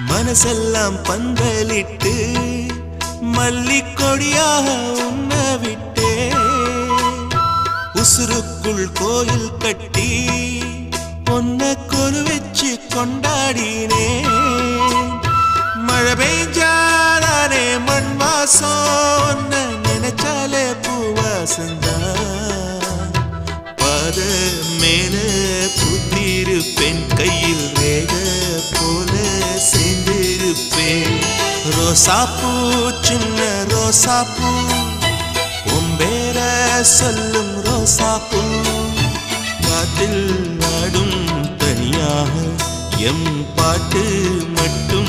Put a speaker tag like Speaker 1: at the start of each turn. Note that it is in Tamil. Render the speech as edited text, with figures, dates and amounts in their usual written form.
Speaker 1: மனசெல்லாம் பந்தலிட்டு மல்லிக்கொடியாக உன்ன விட்டே உசுருக்குள் கோயில் கட்டி பொன்ன கொலு வச்சு கொண்டாடினே மழை பெய்ஞ்சாதானே மண் வாசம் நினைச்சாலே பூவாசந்தா பாத மேல புத்திருப்பேன் கையில் ரேக போல சேர்ந்திருப்பேன் ரோசாப்பூ சின்ன ரோசாப்பூ உம்பேர சொல்லும் ரோசாப்பூ காட்டில் நாடும் தனியாக எம் பாட்டு மட்டும்